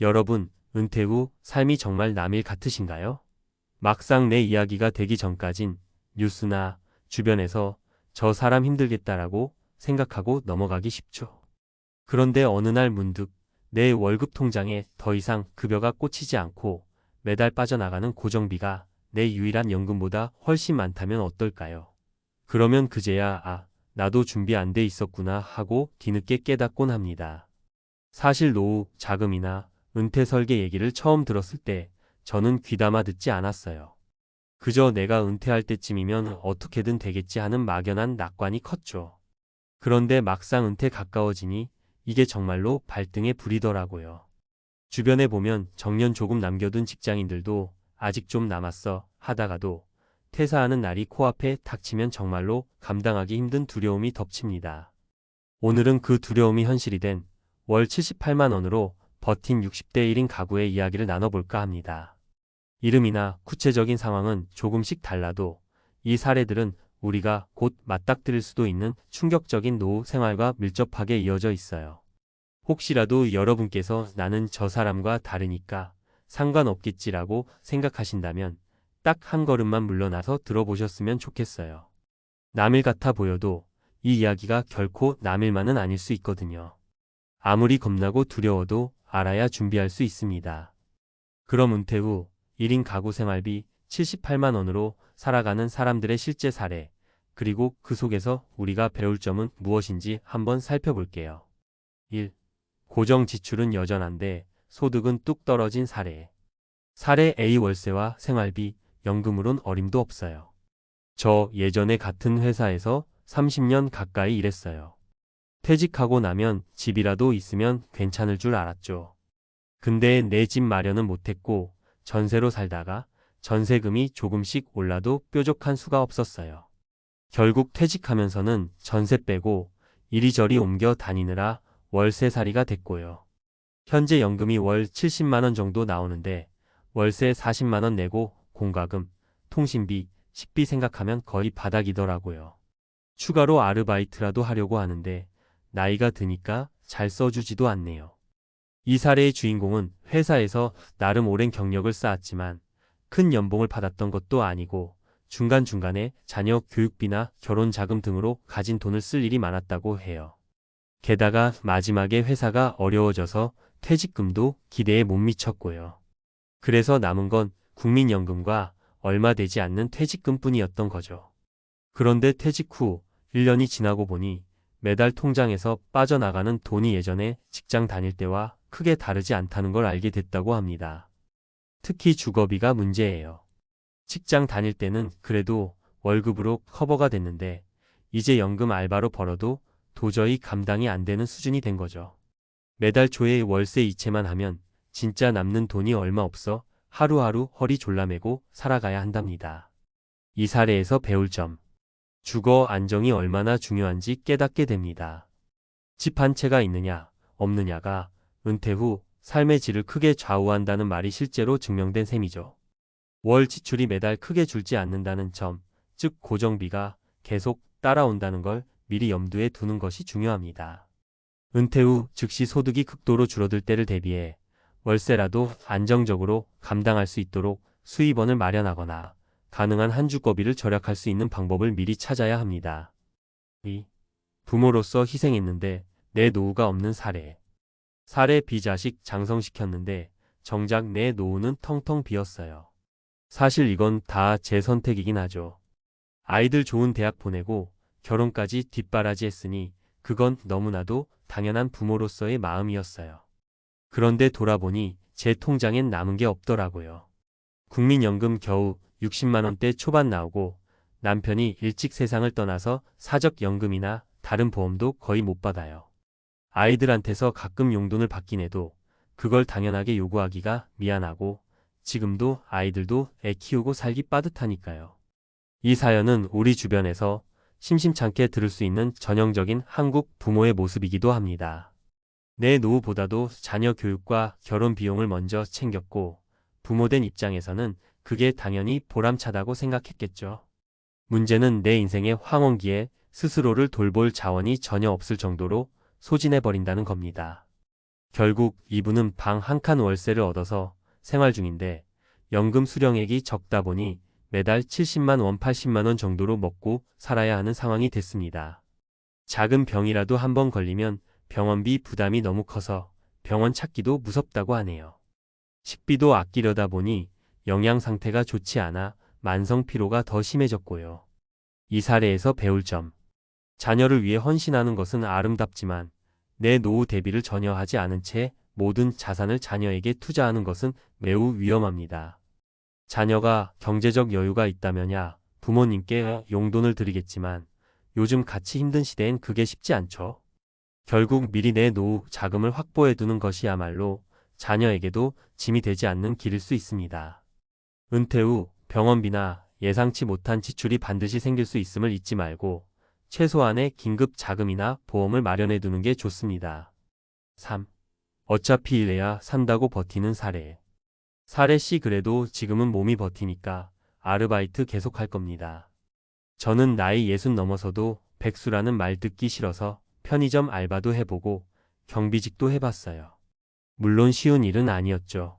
여러분, 은퇴 후 삶이 정말 남일 같으신가요? 막상 내 이야기가 되기 전까진 뉴스나 주변에서 저 사람 힘들겠다라고 생각하고 넘어가기 쉽죠. 그런데 어느 날 문득 내 월급 통장에 더 이상 급여가 꽂히지 않고 매달 빠져나가는 고정비가 내 유일한 연금보다 훨씬 많다면 어떨까요? 그러면 그제야 나도 준비 안 돼 있었구나 하고 뒤늦게 깨닫곤 합니다. 사실 노후 자금이나 은퇴 설계 얘기를 처음 들었을 때 저는 귀담아 듣지 않았어요. 그저 내가 은퇴할 때쯤이면 어떻게든 되겠지 하는 막연한 낙관이 컸죠. 그런데 막상 은퇴 가까워지니 이게 정말로 발등에 불이더라고요. 주변에 보면 정년 조금 남겨둔 직장인들도 아직 좀 남았어 하다가도 퇴사하는 날이 코앞에 닥치면 정말로 감당하기 힘든 두려움이 덮칩니다. 오늘은 그 두려움이 현실이 된 월 78만 원으로 버틴 60대 1인 가구의 이야기를 나눠볼까 합니다. 이름이나 구체적인 상황은 조금씩 달라도 이 사례들은 우리가 곧 맞닥뜨릴 수도 있는 충격적인 노후 생활과 밀접하게 이어져 있어요. 혹시라도 여러분께서 나는 저 사람과 다르니까 상관없겠지라고 생각하신다면 딱 한 걸음만 물러나서 들어보셨으면 좋겠어요. 남일 같아 보여도 이 이야기가 결코 남일만은 아닐 수 있거든요. 아무리 겁나고 두려워도 알아야 준비할 수 있습니다. 그럼 은퇴 후 1인 가구 생활비 78만 원으로 살아가는 사람들의 실제 사례, 그리고 그 속에서 우리가 배울 점은 무엇인지 한번 살펴볼게요. 1. 고정 지출은 여전한데 소득은 뚝 떨어진 사례. 사례 A. 월세와 생활비, 연금으론 어림도 없어요. 저 예전에 같은 회사에서 30년 가까이 일했어요. 퇴직하고 나면 집이라도 있으면 괜찮을 줄 알았죠. 근데 내 집 마련은 못했고 전세로 살다가 전세금이 조금씩 올라도 뾰족한 수가 없었어요. 결국 퇴직하면서는 전세 빼고 이리저리 옮겨 다니느라 월세살이가 됐고요. 현재 연금이 월 70만 원 정도 나오는데 월세 40만 원 내고 공과금, 통신비, 식비 생각하면 거의 바닥이더라고요. 추가로 아르바이트라도 하려고 하는데 나이가 드니까 잘 써주지도 않네요. 이 사례의 주인공은 회사에서 나름 오랜 경력을 쌓았지만 큰 연봉을 받았던 것도 아니고 중간중간에 자녀 교육비나 결혼 자금 등으로 가진 돈을 쓸 일이 많았다고 해요. 게다가 마지막에 회사가 어려워져서 퇴직금도 기대에 못 미쳤고요. 그래서 남은 건 국민연금과 얼마 되지 않는 퇴직금뿐이었던 거죠. 그런데 퇴직 후 1년이 지나고 보니 매달 통장에서 빠져나가는 돈이 예전에 직장 다닐 때와 크게 다르지 않다는 걸 알게 됐다고 합니다. 특히 주거비가 문제예요. 직장 다닐 때는 그래도 월급으로 커버가 됐는데 이제 연금 알바로 벌어도 도저히 감당이 안 되는 수준이 된 거죠. 매달 초에 월세 이체만 하면 진짜 남는 돈이 얼마 없어 하루하루 허리 졸라매고 살아가야 한답니다. 이 사례에서 배울 점. 주거 안정이 얼마나 중요한지 깨닫게 됩니다. 집 한 채가 있느냐, 없느냐가 은퇴 후 삶의 질을 크게 좌우한다는 말이 실제로 증명된 셈이죠. 월 지출이 매달 크게 줄지 않는다는 점, 즉 고정비가 계속 따라온다는 걸 미리 염두에 두는 것이 중요합니다. 은퇴 후 즉시 소득이 극도로 줄어들 때를 대비해 월세라도 안정적으로 감당할 수 있도록 수입원을 마련하거나 가능한 한 주거비를 절약할 수 있는 방법을 미리 찾아야 합니다. 2. 부모로서 희생했는데 내 노후가 없는 사례. 사례 B. 자식 장성시켰는데 정작 내 노후는 텅텅 비었어요. 사실 이건 다 제 선택이긴 하죠. 아이들 좋은 대학 보내고 결혼까지 뒷바라지 했으니 그건 너무나도 당연한 부모로서의 마음이었어요. 그런데 돌아보니 제 통장엔 남은 게 없더라고요. 국민연금 겨우 60만 원대 초반 나오고 남편이 일찍 세상을 떠나서 사적연금이나 다른 보험도 거의 못 받아요. 아이들한테서 가끔 용돈을 받긴 해도 그걸 당연하게 요구하기가 미안하고 지금도 아이들도 애 키우고 살기 빠듯하니까요. 이 사연은 우리 주변에서 심심찮게 들을 수 있는 전형적인 한국 부모의 모습이기도 합니다. 내 노후보다도 자녀 교육과 결혼 비용을 먼저 챙겼고 부모된 입장에서는 그게 당연히 보람차다고 생각했겠죠. 문제는 내 인생의 황혼기에 스스로를 돌볼 자원이 전혀 없을 정도로 소진해버린다는 겁니다. 결국 이분은 방 한 칸 월세를 얻어서 생활 중인데 연금 수령액이 적다 보니 매달 70만 원, 80만 원 정도로 먹고 살아야 하는 상황이 됐습니다. 작은 병이라도 한번 걸리면 병원비 부담이 너무 커서 병원 찾기도 무섭다고 하네요. 식비도 아끼려다 보니 영양 상태가 좋지 않아 만성 피로가 더 심해졌고요. 이 사례에서 배울 점. 자녀를 위해 헌신하는 것은 아름답지만 내 노후 대비를 전혀 하지 않은 채 모든 자산을 자녀에게 투자하는 것은 매우 위험합니다. 자녀가 경제적 여유가 있다면야 부모님께 용돈을 드리겠지만 요즘 같이 힘든 시대엔 그게 쉽지 않죠. 결국 미리 내 노후 자금을 확보해 두는 것이야말로 자녀에게도 짐이 되지 않는 길일 수 있습니다. 은퇴 후 병원비나 예상치 못한 지출이 반드시 생길 수 있음을 잊지 말고 최소한의 긴급 자금이나 보험을 마련해 두는 게 좋습니다. 3. 어차피 일해야 산다고 버티는 사례. 사례 C 그래도 지금은 몸이 버티니까 아르바이트 계속할 겁니다. 저는 나이 60 넘어서도 백수라는 말 듣기 싫어서 편의점 알바도 해보고 경비직도 해봤어요. 물론 쉬운 일은 아니었죠.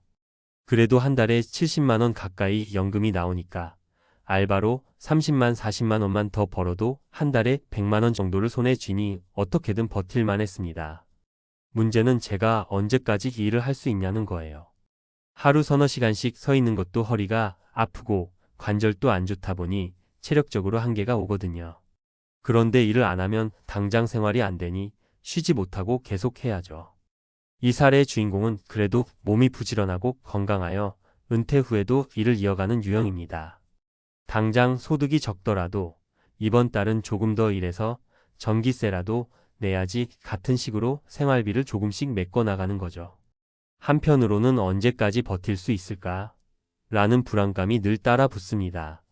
그래도 한 달에 70만 원 가까이 연금이 나오니까 알바로 30만 40만 원만 더 벌어도 한 달에 100만 원 정도를 손에 쥐니 어떻게든 버틸만 했습니다. 문제는 제가 언제까지 일을 할 수 있냐는 거예요. 하루 서너 시간씩 서 있는 것도 허리가 아프고 관절도 안 좋다 보니 체력적으로 한계가 오거든요. 그런데 일을 안 하면 당장 생활이 안 되니 쉬지 못하고 계속 해야죠. 이 사례의 주인공은 그래도 몸이 부지런하고 건강하여 은퇴 후에도 일을 이어가는 유형입니다. 당장 소득이 적더라도 이번 달은 조금 더 일해서 전기세라도 내야지 같은 식으로 생활비를 조금씩 메꿔 나가는 거죠. 한편으로는 언제까지 버틸 수 있을까? 라는 불안감이 늘 따라 붙습니다.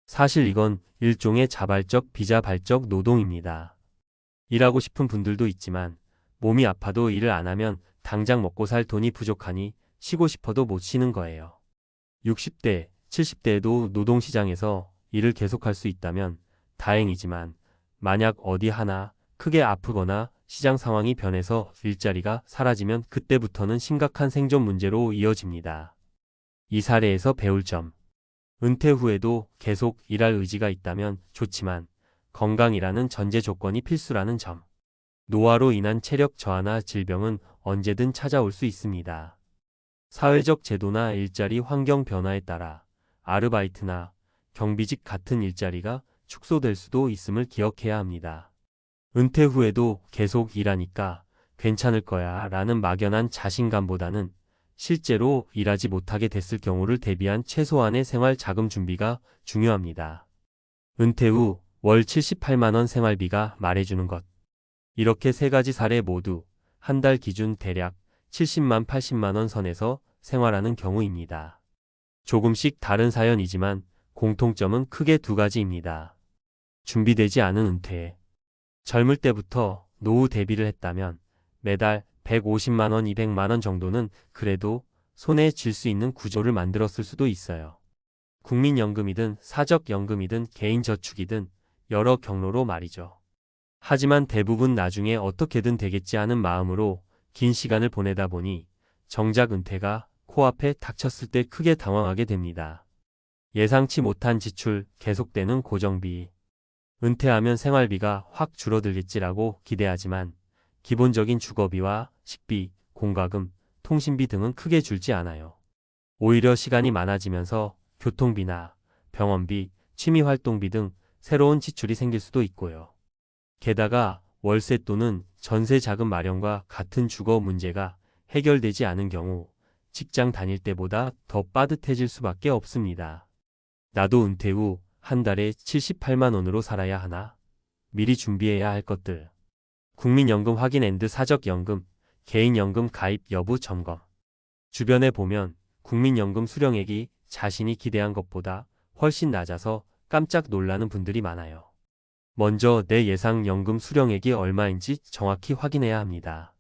사실 이건 일종의 자발적 비자발적 노동입니다. 일하고 싶은 분들도 있지만 몸이 아파도 일을 안 하면 당장 먹고 살 돈이 부족하니 쉬고 싶어도 못 쉬는 거예요. 60대, 70대에도 노동시장에서 일을 계속할 수 있다면 다행이지만 만약 어디 하나 크게 아프거나 시장 상황이 변해서 일자리가 사라지면 그때부터는 심각한 생존 문제로 이어집니다. 이 사례에서 배울 점. 은퇴 후에도 계속 일할 의지가 있다면 좋지만 건강이라는 전제 조건이 필수라는 점. 노화로 인한 체력 저하나 질병은 언제든 찾아올 수 있습니다. 사회적 제도나 일자리 환경 변화에 따라 아르바이트나 경비직 같은 일자리가 축소될 수도 있음을 기억해야 합니다. 은퇴 후에도 계속 일하니까 괜찮을 거야 라는 막연한 자신감보다는 실제로 일하지 못하게 됐을 경우를 대비한 최소한의 생활 자금 준비가 중요합니다. 은퇴 후 월 78만 원 생활비가 말해주는 것. 이렇게 세 가지 사례 모두 한 달 기준 대략 70만 80만 원 선에서 생활하는 경우입니다. 조금씩 다른 사연이지만 공통점은 크게 두 가지입니다. 준비되지 않은 은퇴. 젊을 때부터 노후 대비를 했다면 매달 150만 원, 200만 원 정도는 그래도 손에 쥘 수 있는 구조를 만들었을 수도 있어요. 국민연금이든 사적연금이든 개인저축이든 여러 경로로 말이죠. 하지만 대부분 나중에 어떻게든 되겠지 하는 마음으로 긴 시간을 보내다 보니 정작 은퇴가 코앞에 닥쳤을 때 크게 당황하게 됩니다. 예상치 못한 지출, 계속되는 고정비. 은퇴하면 생활비가 확 줄어들겠지라고 기대하지만 기본적인 주거비와 식비, 공과금, 통신비 등은 크게 줄지 않아요. 오히려 시간이 많아지면서 교통비나 병원비, 취미활동비 등 새로운 지출이 생길 수도 있고요. 게다가 월세 또는 전세 자금 마련과 같은 주거 문제가 해결되지 않은 경우 직장 다닐 때보다 더 빠듯해질 수밖에 없습니다. 나도 은퇴 후 한 달에 78만 원으로 살아야 하나? 미리 준비해야 할 것들. 국민연금 확인 앤드 사적연금, 개인연금 가입 여부 점검. 주변에 보면 국민연금 수령액이 자신이 기대한 것보다 훨씬 낮아서 깜짝 놀라는 분들이 많아요. 먼저 내 예상 연금 수령액이 얼마인지 정확히 확인해야 합니다.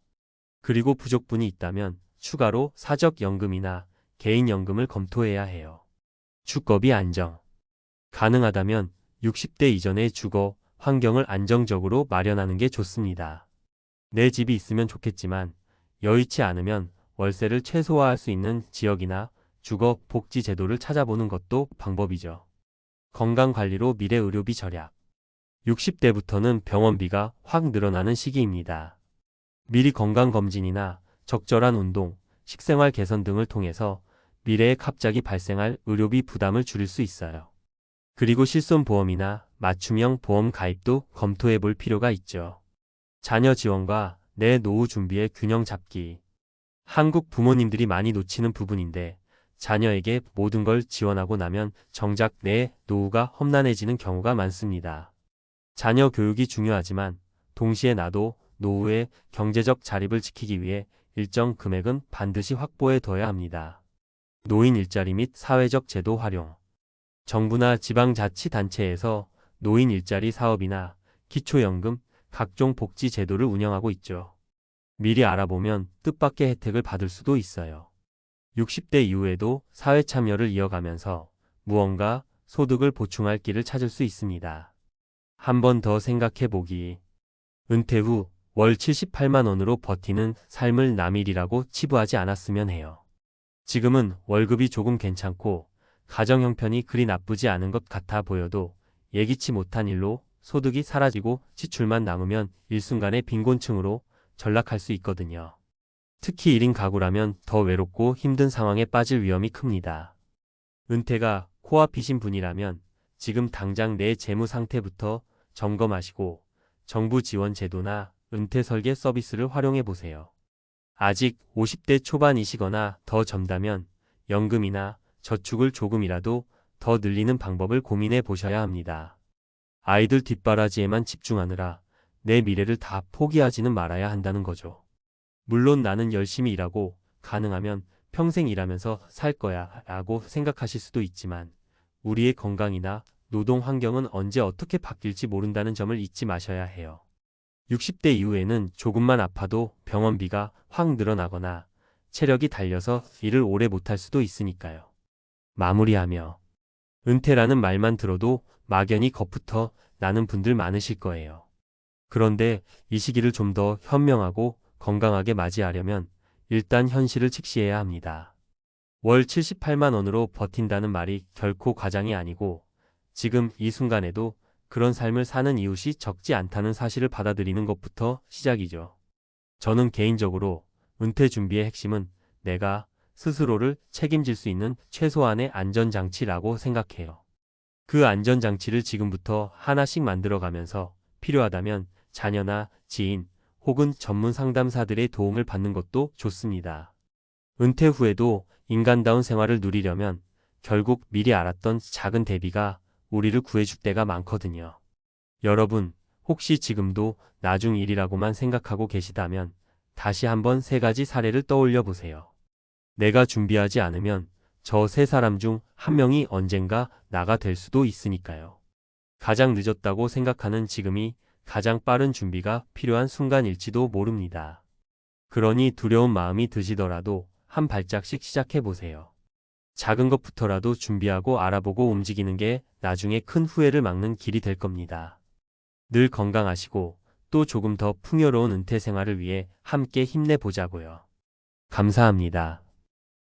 그리고 부족분이 있다면 추가로 사적연금이나 개인연금을 검토해야 해요. 주거비 안정. 가능하다면 60대 이전의 주거 환경을 안정적으로 마련하는 게 좋습니다. 내 집이 있으면 좋겠지만 여의치 않으면 월세를 최소화할 수 있는 지역이나 주거 복지 제도를 찾아보는 것도 방법이죠. 건강관리로 미래 의료비 절약. 60대부터는 병원비가 확 늘어나는 시기입니다. 미리 건강검진이나 적절한 운동, 식생활 개선 등을 통해서 미래에 갑자기 발생할 의료비 부담을 줄일 수 있어요. 그리고 실손보험이나 맞춤형 보험 가입도 검토해 볼 필요가 있죠. 자녀 지원과 내 노후 준비의 균형 잡기. 한국 부모님들이 많이 놓치는 부분인데 자녀에게 모든 걸 지원하고 나면 정작 내 노후가 험난해지는 경우가 많습니다. 자녀 교육이 중요하지만 동시에 나도 노후의 경제적 자립을 지키기 위해 일정 금액은 반드시 확보해 둬야 합니다. 노인 일자리 및 사회적 제도 활용. 정부나 지방자치단체에서 노인 일자리 사업이나 기초연금, 각종 복지 제도를 운영하고 있죠. 미리 알아보면 뜻밖의 혜택을 받을 수도 있어요. 60대 이후에도 사회 참여를 이어가면서 무언가 소득을 보충할 길을 찾을 수 있습니다. 한 번 더 생각해 보기. 은퇴 후 월 78만 원으로 버티는 삶을 남일이라고 치부하지 않았으면 해요. 지금은 월급이 조금 괜찮고 가정 형편이 그리 나쁘지 않은 것 같아 보여도 예기치 못한 일로 소득이 사라지고 지출만 남으면 일순간에 빈곤층으로 전락할 수 있거든요. 특히 1인 가구라면 더 외롭고 힘든 상황에 빠질 위험이 큽니다. 은퇴가 코앞이신 분이라면 지금 당장 내 재무 상태부터 점검하시고 정부 지원 제도나 은퇴 설계 서비스를 활용해 보세요. 아직 50대 초반이시거나 더 젊다면 연금이나 저축을 조금이라도 더 늘리는 방법을 고민해 보셔야 합니다. 아이들 뒷바라지에만 집중하느라 내 미래를 다 포기하지는 말아야 한다는 거죠. 물론 나는 열심히 일하고 가능하면 평생 일하면서 살 거야 라고 생각하실 수도 있지만 우리의 건강이나 노동 환경은 언제 어떻게 바뀔지 모른다는 점을 잊지 마셔야 해요. 60대 이후에는 조금만 아파도 병원비가 확 늘어나거나 체력이 달려서 일을 오래 못할 수도 있으니까요. 마무리하며 은퇴라는 말만 들어도 막연히 겁부터 나는 분들 많으실 거예요. 그런데 이 시기를 좀 더 현명하고 건강하게 맞이하려면 일단 현실을 직시해야 합니다. 월 78만 원으로 버틴다는 말이 결코 과장이 아니고 지금 이 순간에도 그런 삶을 사는 이웃이 적지 않다는 사실을 받아들이는 것부터 시작이죠. 저는 개인적으로 은퇴 준비의 핵심은 내가 스스로를 책임질 수 있는 최소한의 안전장치라고 생각해요. 그 안전장치를 지금부터 하나씩 만들어가면서 필요하다면 자녀나 지인 혹은 전문 상담사들의 도움을 받는 것도 좋습니다. 은퇴 후에도 인간다운 생활을 누리려면 결국 미리 알았던 작은 대비가 우리를 구해줄 때가 많거든요. 여러분, 혹시 지금도 나중 일이라고만 생각하고 계시다면 다시 한번 3가지 사례를 떠올려 보세요. 내가 준비하지 않으면 저 3사람 중 한 명이 언젠가 나가 될 수도 있으니까요. 가장 늦었다고 생각하는 지금이 가장 빠른 준비가 필요한 순간일지도 모릅니다. 그러니 두려운 마음이 드시더라도 한 발짝씩 시작해 보세요. 작은 것부터라도 준비하고 알아보고 움직이는 게 나중에 큰 후회를 막는 길이 될 겁니다. 늘 건강하시고 또 조금 더 풍요로운 은퇴 생활을 위해 함께 힘내보자고요. 감사합니다.